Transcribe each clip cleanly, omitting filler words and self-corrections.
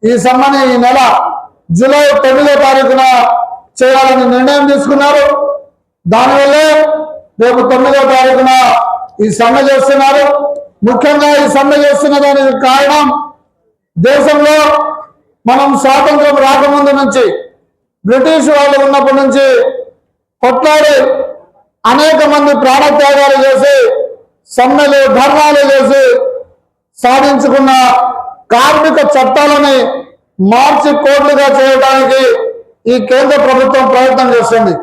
ఈ నెల జూలై 9వ తారీఖున చేయాలని నిర్ణయం తీసుకున్నారు. దానివల్లే రేపు 9వ తారీఖున ఈ సమ్మె చేస్తున్నారు. ముఖ్యంగా ఈ సమ్మె చేస్తున్న దానికి కారణం, దేశంలో మనం స్వాతంత్రం రాకముందు నుంచి బ్రిటిష్ వాళ్ళు ఉన్నప్పటి నుంచి కొట్లాడి అనేక మంది ప్రాణత్యాగాలు చేసి సమ్మెలు ధర్నాలు చేసి సాధించుకున్న కార్మిక చట్టాలని మార్చి కోట్లుగా చేయడానికి ఈ కేంద్ర ప్రభుత్వం ప్రయత్నం చేస్తుంది.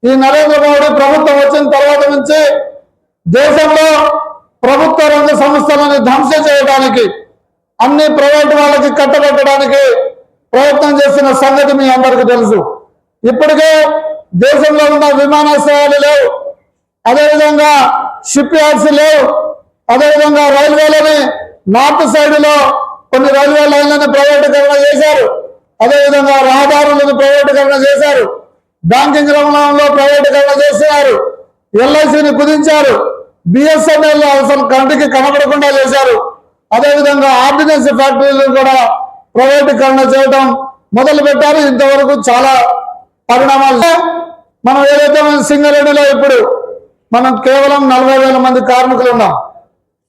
ఈ నరేంద్ర మోడీ ప్రభుత్వం వచ్చిన తర్వాత నుంచి దేశంలో ప్రభుత్వ రంగ సంస్థలని ధ్వంసం చేయడానికి, అన్ని ప్రైవేటు వాళ్ళకి కట్టబెట్టడానికి ప్రయత్నం చేస్తున్న సంగతి మీ అందరికీ తెలుసు. ఇప్పటికే దేశంలో ఉన్న విమానాశ్రయాలు లేవు, అదేవిధంగా షిప్ యార్డ్స్ లేవు, అదేవిధంగా రైల్వేలని నార్త్ సైడ్లో కొన్ని రైల్వే లైన్లను ప్రైవేటీకరణ చేశారు, అదేవిధంగా రహదారులను ప్రైవేటీకరణ చేశారు, బ్యాంకింగ్ రంగంలో ప్రైవేటీకరణ చేస్తున్నారు, ఎల్ఐసిని కుదించారు, బిఎస్ఎన్ఎల్ అసలు కంటికి కనబడకుండా చేశారు, అదేవిధంగా ఆర్డినెన్స్ ఫ్యాక్టరీలను కూడా ప్రైవేటీకరణ చేయడం మొదలు పెట్టారు. ఇంతవరకు చాలా పరిణామాలు. మనం ఏదైతే సింగరేణిలో ఇప్పుడు మనం కేవలం 40,000 మంది కార్మికులు ఉన్నాం.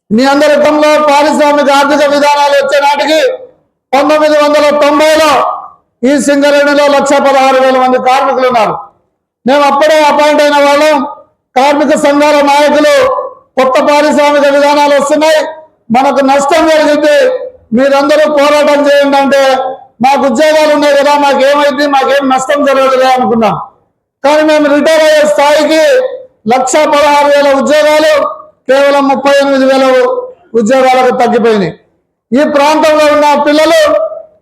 మీ అందరి గతంలో పారిశ్రామిక ఆర్థిక విధానాలు వచ్చే నాటికి 1990లో ఈ సింగరేణిలో 1,16,000 మంది కార్మికులు ఉన్నారు. మేము అప్పుడే అపాయింట్ అయిన వాళ్ళం. కార్మిక సంఘాల నాయకులు కొత్త పారిశ్రామిక విధానాలు వస్తున్నాయి, మనకు నష్టం జరిగింది, మీరందరూ పోరాటం చేయండి అంటే, మాకు ఉద్యోగాలు ఉన్నాయి కదా, మాకేమైంది, మాకేం నష్టం జరగదులే అనుకున్నాం. కానీ మేము రిటైర్ అయ్యే స్థాయికి 1,16,000 ఉద్యోగాలు కేవలం 38,000 ఉద్యోగాలకు తగ్గిపోయినాయి. ఈ ప్రాంతంలో ఉన్న పిల్లలు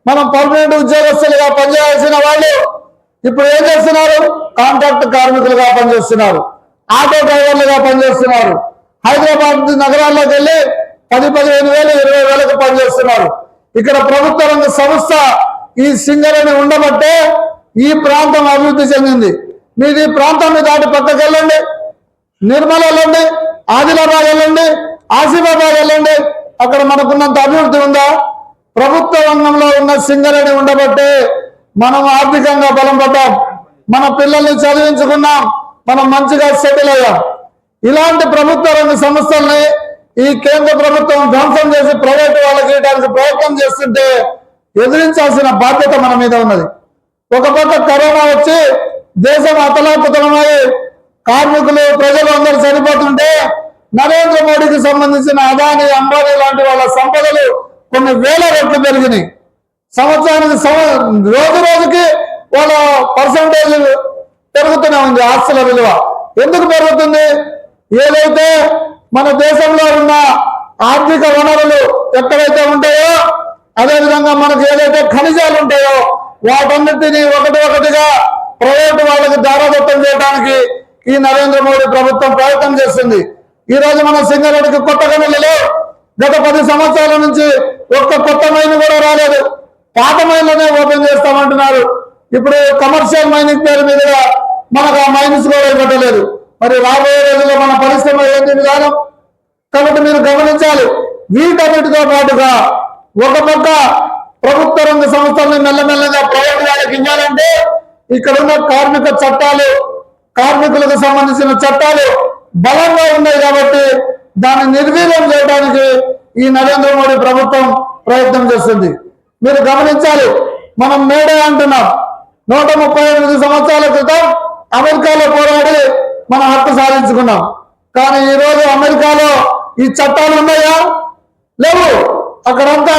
మనం పర్మనెంట్ ఉద్యోగస్తులుగా పనిచేయాల్సిన వాళ్ళు ఇప్పుడు ఏం చేస్తున్నారు? కాంట్రాక్ట్ కార్మికులుగా పనిచేస్తున్నారు, ఆటో డ్రైవర్లుగా పనిచేస్తున్నారు. హైదరాబాద్ నగరాల్లోకి వెళ్ళి 10,000, 15,000, 20,000కు పనిచేస్తున్నారు. ఇక్కడ ప్రభుత్వ రంగ సంస్థ ఈ సింగరేణి ఉండబట్టే ఈ ప్రాంతం అభివృద్ధి చెందింది. మీరు ఈ ప్రాంతాన్ని దాటి పక్కకి వెళ్ళండి, నిర్మల్ వెళ్ళండి, ఆదిలాబాద్ వెళ్ళండి, ఆసిఫాబాద్ వెళ్ళండి, అక్కడ మనకున్నంత అభివృద్ధి ఉందా? ప్రభుత్వ రంగంలో ఉన్న సింగరేణి ఉండబట్టే మనం ఆర్థికంగా బలం పడ్డాం, మన పిల్లల్ని చదివించుకున్నాం, మనం మంచిగా సెటిల్ అయ్యాం. ఇలాంటి ప్రభుత్వ రంగ సంస్థల్ని ఈ కేంద్ర ప్రభుత్వం ధ్వంసం చేసి ప్రైవేటు వాళ్ళకి ఇవ్వడానికి ప్రయత్నం చేస్తుంటే ఎదిరించాల్సిన బాధ్యత మన మీద ఉన్నది. ఒక పక్క కరోనా వచ్చి దేశం అతలాకుతలమై కార్మికులు ప్రజలు అందరూ చనిపోతుంటే నరేంద్ర మోడీకి సంబంధించిన అదాని, అంబానీ లాంటి వాళ్ళ సంపదలు కొన్ని వేల రెట్లు పెరిగినాయి. సంవత్సరానికి రోజు రోజుకి వాళ్ళ పర్సంటేజ్ పెరుగుతూనే ఉంది. ఆస్తుల విలువ ఎందుకు పెరుగుతుంది? ఏదైతే మన దేశంలో ఉన్న ఆర్థిక వనరులు ఎక్కడైతే ఉంటాయో, అదేవిధంగా మనకు ఏదైతే ఖనిజాలు ఉంటాయో వాటన్నిటినీ ఒకటిగా ప్రైవేటు వాళ్ళకి దారాదత్తం చేయడానికి ఈ నరేంద్ర మోడీ ప్రభుత్వం ప్రయత్నం చేస్తుంది. ఈ రోజు మన సింగరేణికి కొత్త గనులు లేవు. గత 10 సంవత్సరాల నుంచి ఒక్క కొత్త మైన్ కూడా రాలేదు. పాత మైన్లనే ఓపెన్ చేస్తామంటున్నారు. ఇప్పుడు కమర్షియల్ మైనింగ్ పేరు మీదుగా మనకు ఆ మైన్స్ కూడా ఇవ్వట్లేదు. మరి రాబోయే రోజుల్లో మన పరిశ్రమ ఏంటి విధానం? కాబట్టి మీరు గమనించాలి. వీటన్నిటితో పాటుగా ఒక పక్క ప్రభుత్వ రంగ సంస్థల్ని మెల్లమెల్లగా ప్రైవేట్ వాళ్ళకి ఇవ్వాలంటే ఇక్కడ ఉన్న కార్మిక చట్టాలు, కార్మికులకు సంబంధించిన చట్టాలు బలంగా ఉన్నాయి. కాబట్టి దాన్ని నిర్వీర్యం చేయడానికి ఈ నరేంద్ర మోడీ ప్రభుత్వం ప్రయత్నం చేస్తుంది. మీరు గమనించాలి. మనం మేడే అంటున్నాం. 138 సంవత్సరాల క్రితం అమెరికాలో పోరాడి మన హక్కు సాధించుకున్నాం. కానీ ఈరోజు అమెరికాలో ఈ చట్టాలు ఉన్నాయా? లేవు. అక్కడంతా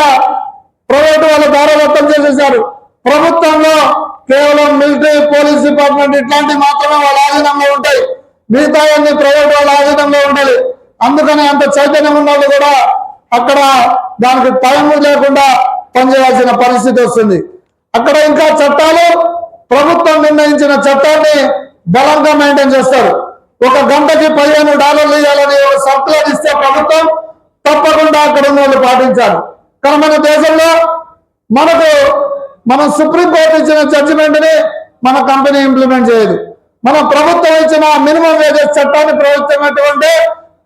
ప్రైవేటు వాళ్ళు దారాదత్తం చేసేసారు. ప్రభుత్వంలో కేవలం మిలిటరీ, పోలీస్ డిపార్ట్మెంట్ ఇట్లాంటివి మాత్రమే వాళ్ళ ఆధీనంలో ఉంటాయి. మిగతా అన్ని ప్రైవేట్ వాళ్ళ ఆధీనంలో ఉండాలి. అందుకని అంత చైతన్యం ఉన్న వాళ్ళు కూడా అక్కడ దానికి టైం లేకుండా పనిచేయాల్సిన పరిస్థితి వస్తుంది. అక్కడ ఇంకా చట్టాలు ప్రభుత్వం నిర్ణయించిన చట్టాన్ని బలంగా మెయింటైన్ చేస్తారు. ఒక గంటకి $15 ఇవ్వాలని సర్కులర్ ఇస్తే ప్రభుత్వం తప్పకుండా అక్కడ ఉన్న వాళ్ళు పాటించాలి. కానీ మన దేశంలో మనం సుప్రీంకోర్టు ఇచ్చిన జడ్జిమెంట్ ని మన కంపెనీ ఇంప్లిమెంట్ చేయదు. మన ప్రభుత్వం ఇచ్చిన మినిమం వేజెస్ చట్టాన్ని ప్రవేశించినటువంటి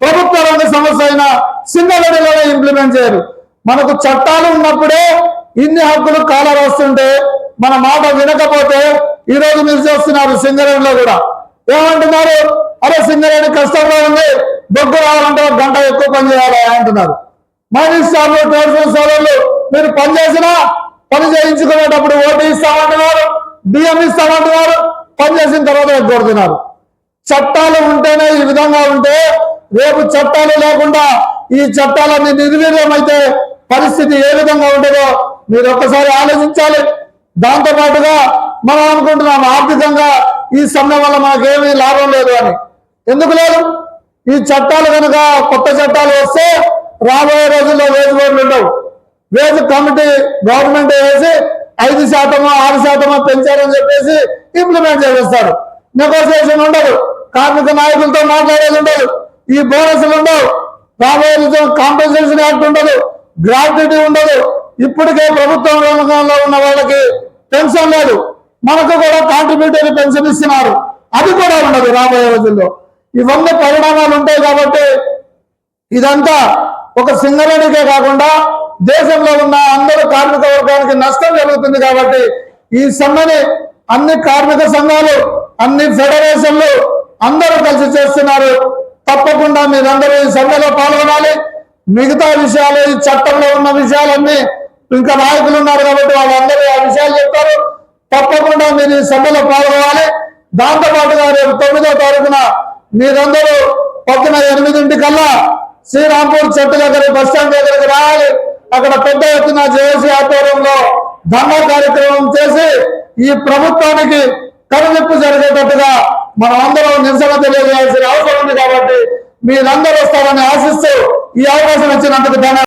ప్రభుత్వ రంగ సంస్థ అయిన సింగరేణిలోనే ఇంప్లిమెంట్ చేయరు. మనకు చట్టాలు ఉన్నప్పుడే ఇన్ని హక్కులు కాలర్ వస్తుంటే మన మాట వినకపోతే ఈ రోజు మీరు చూస్తున్నారు సింగరేణిలో కూడా ఏమంటున్నారు, అరే సింగరేణి కష్టంగా ఉంది, బొగ్గు రావాలంటే 1 గంట ఎక్కువ పని చేయాలి అంటున్నారు. మైనింగ్ స్టాఫ్ ట్రాన్స్పోర్ట్ సోదరులు మీరు పని చేసినా పని చేయించుకునేటప్పుడు ఓటు ఇస్తామంటున్నారు, బియ్యం ఇస్తామంటున్నారు, పని చేసిన తర్వాత ఎగ్గొడుతున్నారు. చట్టాలు ఉంటేనే ఈ విధంగా ఉంటే రేపు చట్టాలు లేకుండా ఈ చట్టాలన్నీ నిర్వీర్యమైతే పరిస్థితి ఏ విధంగా ఉంటుందో మీరు ఒక్కసారి ఆలోచించాలి. దాంతో పాటుగా మనం అనుకుంటున్నాం ఆర్థికంగా ఈ సమ్మె వల్ల మనకేమీ లాభం లేదు అని. ఎందుకు లేదు? ఈ చట్టాలు కనుక కొత్త చట్టాలు వస్తే రాబోయే రోజుల్లో వేజ్ బోర్డులు ఉండవు. వేజ్ కమిటీ గవర్నమెంట్ వేసి 5% 6% పెంచారని చెప్పేసి ఇంప్లిమెంట్ చేస్తారు. నెగోసియేషన్ ఉండదు, కార్మిక నాయకులతో మాట్లాడేది ఉండదు, ఈ బోనస్లు ఉండవు, రాబోయే కాంపెన్సేషన్ యాక్ట్ ఉండదు, గ్రాట్యుటీ ఉండదు. ఇప్పటికే ప్రభుత్వం రంగంలో ఉన్న వాళ్ళకి పెన్షన్ లేదు, మనకు కూడా కాంట్రిబ్యూటరీ పెన్షన్ ఇస్తున్నారు, అది కూడా ఉండదు రాబోయే రోజుల్లో. ఇవన్నీ పరిణామాలు ఉంటాయి కాబట్టి ఇదంతా ఒక సింగరేణికే కాకుండా దేశంలో ఉన్న అందరూ కార్మిక వర్గానికి నష్టం జరుగుతుంది. కాబట్టి ఈ సమ్మెని అన్ని కార్మిక సంఘాలు, అన్ని ఫెడరేషన్లు అందరూ కలిసి చేస్తున్నారు. తప్పకుండా మీరందరూ ఈ సమ్మెలో పాల్గొనాలి. మిగతా విషయాలు, ఈ చట్టంలో ఉన్న విషయాలన్నీ ఇంకా నాయకులు ఉన్నారు కాబట్టి వాళ్ళందరూ ఆ విషయాలు చెప్తారు. తప్పకుండా మీరు ఈ సభలో పాల్గొనాలి. దాంతోపాటుగా రేపు 9వ తారీఖున మీరందరూ పొద్దున 8 శ్రీరాంపూర్ చెట్టు దగ్గర బస్టాండ్ దగ్గరికి రావాలి. అక్కడ పెద్ద ఎత్తున జేఏసీ ఆధ్వర్యంలో ధర్నా కార్యక్రమం చేసి ఈ ప్రభుత్వానికి కనువిప్పు జరిగేటట్టుగా మనం అందరం నిరసన తెలియజేయాల్సిన అవసరం ఉంది. కాబట్టి మీరందరూ వస్తారని ఆశిస్తూ ఈ అవకాశం ఇచ్చినందుకు ధన్యవాదాలు.